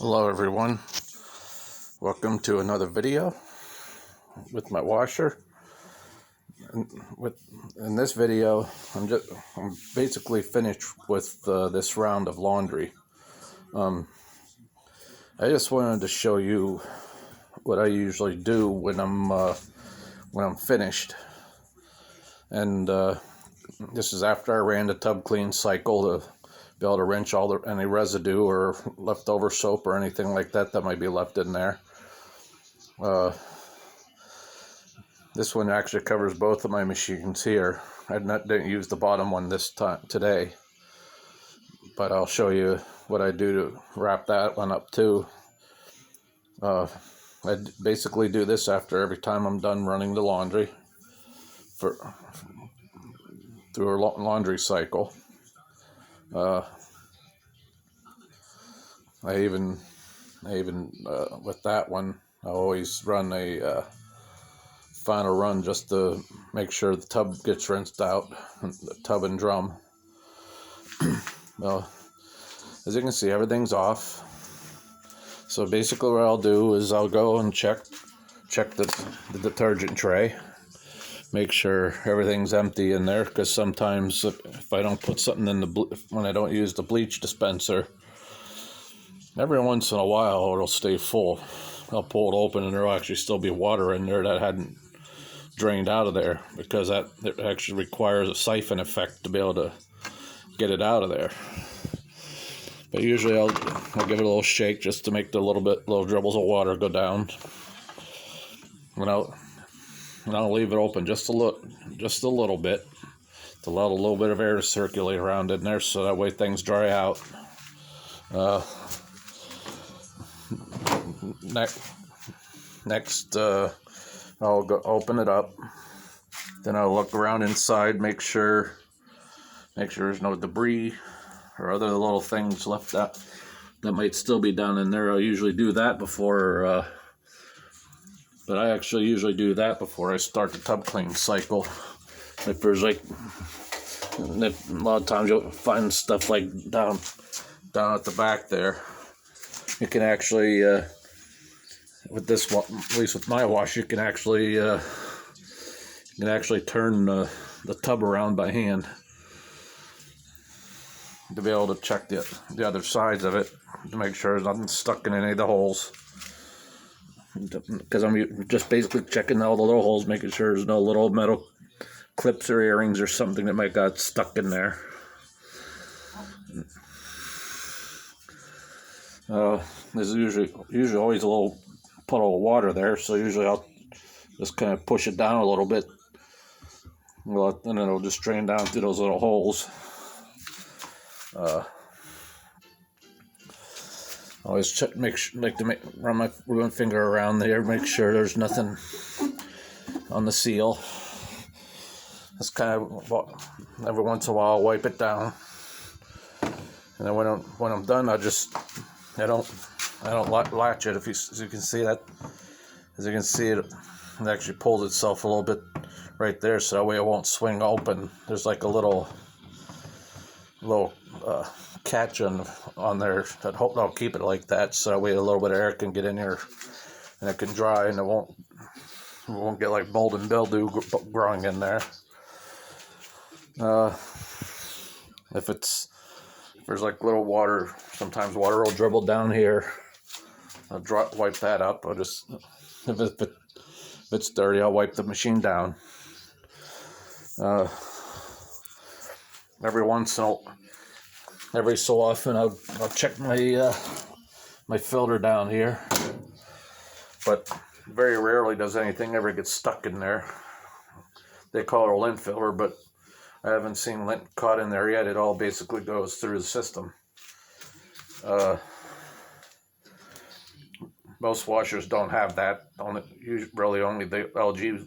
Hello everyone, welcome to another video with my washer. In this video I'm basically finished with this round of laundry. I just wanted to show you what I usually do when I'm finished, and this is after I ran the tub clean cycle to be able to rinse any residue or leftover soap or anything like that might be left in there. This one actually covers both of my machines here. I didn't use the bottom one today, but I'll show you what I do to wrap that one up too. I basically do this after every time I'm done running the laundry through a laundry cycle. I even with that one, I always run a final run just to make sure the tub gets rinsed out, the tub and drum. Well, as you can see, everything's off. So basically what I'll do is I'll go and check the detergent tray, make sure everything's empty in there, because sometimes if I don't put something in when I don't use the bleach dispenser, every once in a while it'll stay full. I'll pull it open and there'll actually still be water in there that hadn't drained out of there, because it actually requires a siphon effect to be able to get it out of there. But usually I'll give it a little shake just to make the little dribbles of water go down. And I'll leave it open just a little bit to allow a little bit of air to circulate around in there, so that way things dry out. Next, I'll go open it up. Then I'll look around inside, make sure there's no debris or other little things left that might still be down in there. I'll usually do that before, but I actually usually do that before I start the tub clean cycle. If there's a lot of times you'll find stuff like down at the back there. You can actually, with this one, at least with my wash, you can actually turn the tub around by hand to be able to check the other sides of it to make sure there's nothing stuck in any of the holes. Because I'm just basically checking all the little holes, making sure there's no little metal clips or earrings or something that might got stuck in there. There's usually always a little puddle of water there, so usually I'll just kind of push it down a little bit, and then it'll just drain down through those little holes. Always run my finger around there, make sure there's nothing on the seal. That's kind of every once in a while I'll wipe it down, and then when I'm done, I don't latch it. As you can see it actually pulls itself a little bit right there, so that way it won't swing open. There's like a little catch on there that'll keep it like that, so that way a little bit of air can get in here and it can dry, and it won't get like mold and mildew growing in there. If there's like little water, sometimes water will dribble down here. I'll wipe that up. If it's dirty, I'll wipe the machine down. Every so often I'll check my filter down here, but very rarely does anything ever get stuck in there. They call it a lint filter, but I haven't seen lint caught in there yet. It all basically goes through the system. Most washers don't have that. Only the LG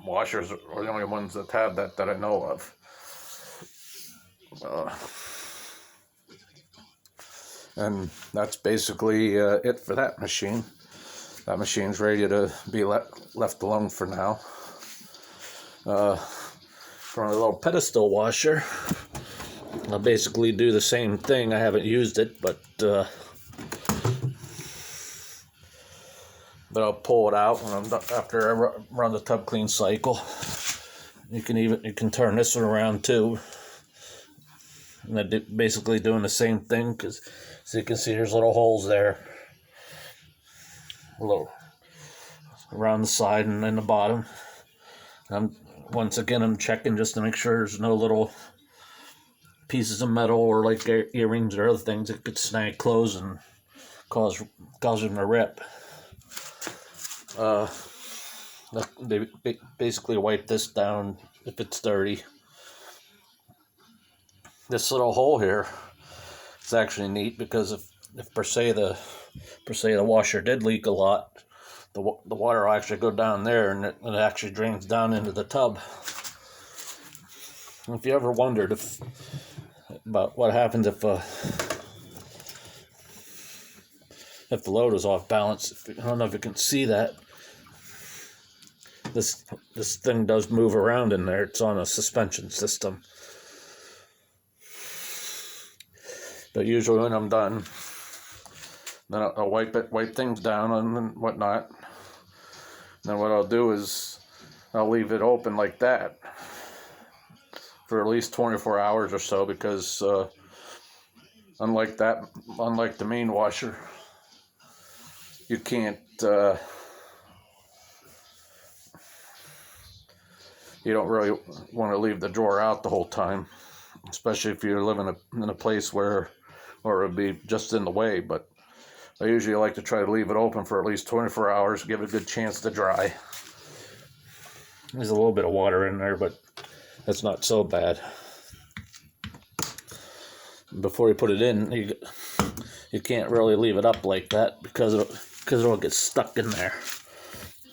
washers are the only ones that have that I know of. And that's basically it for that machine. That machine's ready to be left alone for now. For a little Pedestal washer, I'll basically do the same thing. I haven't used it, but but I'll pull it out when I'm done, after I run the tub clean cycle. You can turn this one around too, and I'm basically doing the same thing, because so you can see there's little holes there, a little around the side and in the bottom. Once again I'm checking just to make sure there's no little pieces of metal or like earrings or other things that could snag clothes and cause them to rip. They basically wipe this down if it's dirty. This little hole here is actually neat, because if per se the washer did leak a lot, the water will actually go down there, and it actually drains down into the tub. And if you ever wondered about what happens if the load is off balance, I don't know if you can see that. This thing does move around in there. It's on a suspension system. But usually when I'm done, then I'll wipe things down and whatnot. Then what I'll do is I'll leave it open like that for at least 24 hours or so, because unlike the main washer, you can't you don't really want to leave the drawer out the whole time, especially if you're living in a place where, or it would be just in the way. But I usually like to try to leave it open for at least 24 hours, give it a good chance to dry. There's a little bit of water in there, but that's not so bad. Before you put it in, you can't really leave it up like that, because it'll get stuck in there.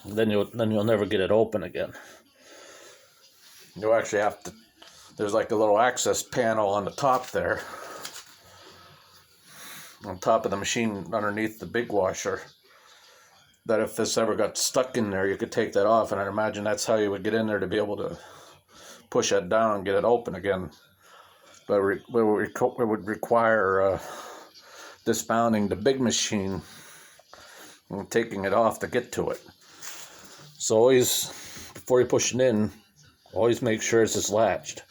Then you'll never get it open again. You'll actually have to, there's like a little access panel on the top there, on top of the machine underneath the big washer, that if this ever got stuck in there, you could take that off, and I'd imagine that's how you would get in there to be able to push that down and get it open again. But it would require dismounting the big machine and taking it off to get to it. So always, before you push it in, always make sure it's latched.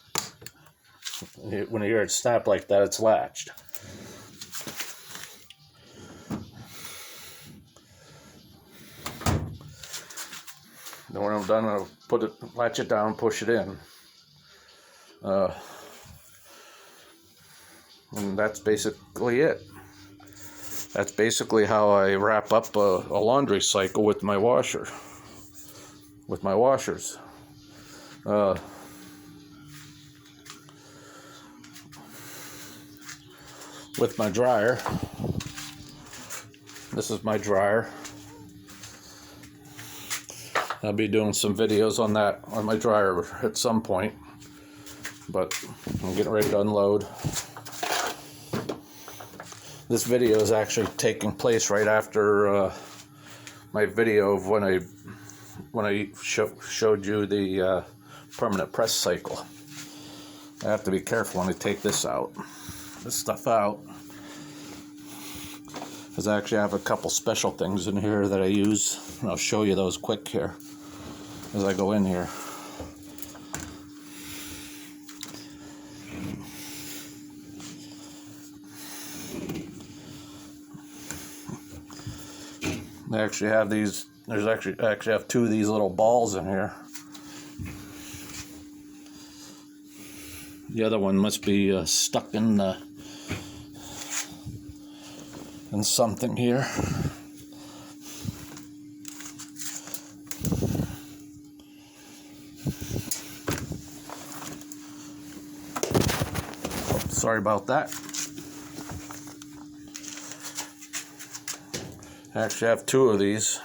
When you hear it snap like that, it's latched. Then when I'm done, I'll latch it down, push it in. And that's basically it. That's basically how I wrap up a laundry cycle with my washer. With my washers. With my dryer. This is my dryer. I'll be doing some videos on that, on my dryer at some point. But I'm getting ready to unload. This video is actually taking place right after my video of when I showed you the permanent press cycle. I have to be careful when I take this stuff out, because I actually have a couple special things in here that I use, and I'll show you those quick here as I go in here. I actually have these. I actually have two of these little balls in here. The other one must be stuck in something here. Sorry about that. I actually have two of these.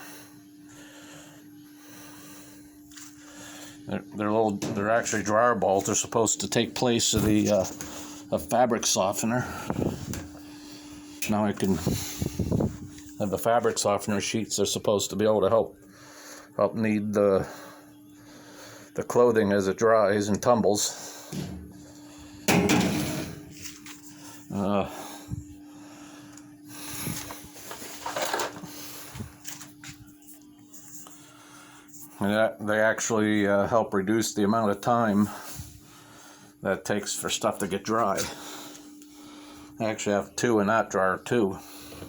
They're actually dryer balls. They're supposed to take place of the fabric softener. Now I can have the fabric softener sheets. They're supposed to be able to help knead the clothing as it dries and tumbles. And they actually help reduce the amount of time that it takes for stuff to get dry. I actually have two in that dryer too.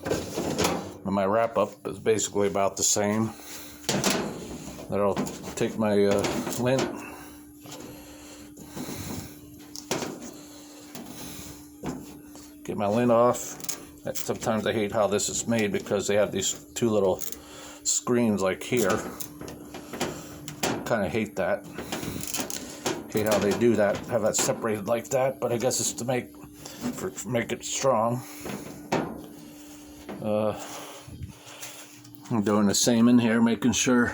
And my wrap up is basically about the same. Then I'll take my lint, get my lint off. Sometimes I hate how this is made because they have these two little screens like here. Kind of hate that. Hate how they do that, have that separated like that, but I guess it's to make it strong. I'm doing the same in here, making sure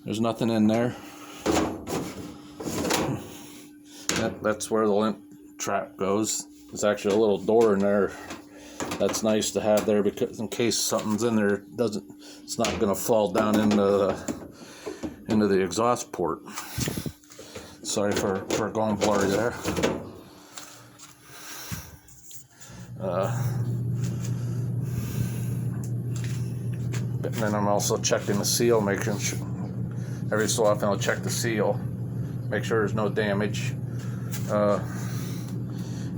there's nothing in there. That's where the lint trap goes. There's actually a little door in there. That's nice to have there because in case something's in there, it's not going to fall down into the exhaust port. Sorry for going blurry there. And then I'm also checking the seal, making sure every so often I'll check the seal, make sure there's no damage. You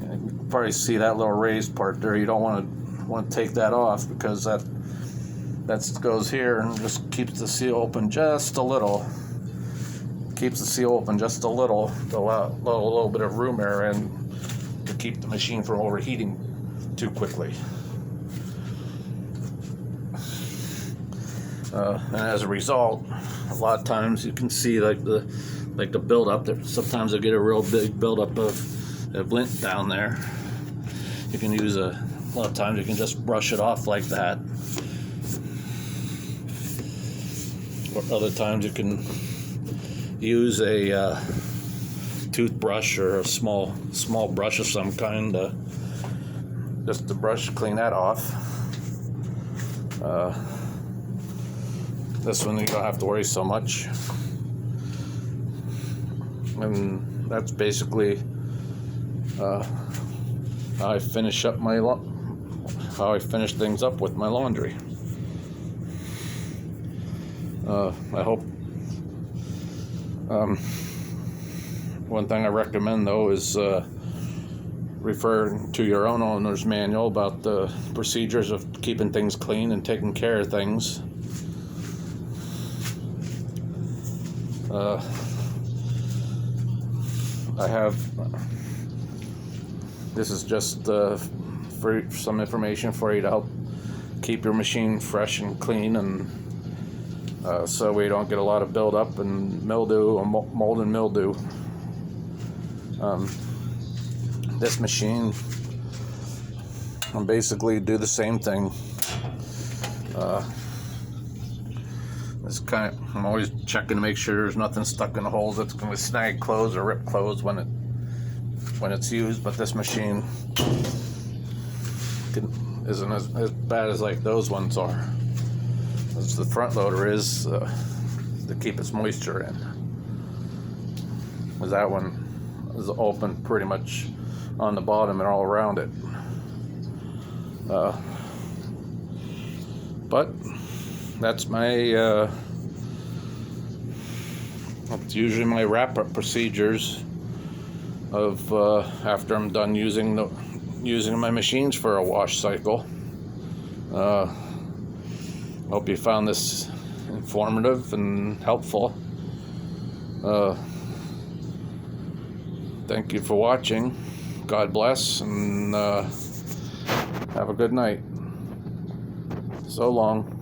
can probably see that little raised part there. You don't want to take that off because that goes here and just keeps the seal open just a little. Keeps the seal open just a little to allow a little bit of room air in to keep the machine from overheating too quickly. And as a result, a lot of times you can see like the buildup. Sometimes I get a real big buildup of lint down there. You can use a lot of times you can just brush it off like that. Or other times you can use a toothbrush or a small brush of some kind just to clean that off. This one you don't have to worry so much. And that's basically how I finish things up with my laundry. I hope. One thing I recommend though is refer to your own owner's manual about the procedures of keeping things clean and taking care of things. This is just for some information for you to help keep your machine fresh and clean, and so we don't get a lot of buildup and mildew or mold and mildew. This machine, I basically do the same thing. I'm always checking to make sure there's nothing stuck in the holes that's going to snag clothes or rip clothes when it's used. But this machine isn't as bad as like those ones are. As the front loader is to keep its moisture in. Because that one is open pretty much on the bottom and all around it. But that's that's usually my wrap-up procedures of after I'm done using my machines for a wash cycle. Hope you found this informative and helpful. Thank you for watching. God bless, and have a good night. So long.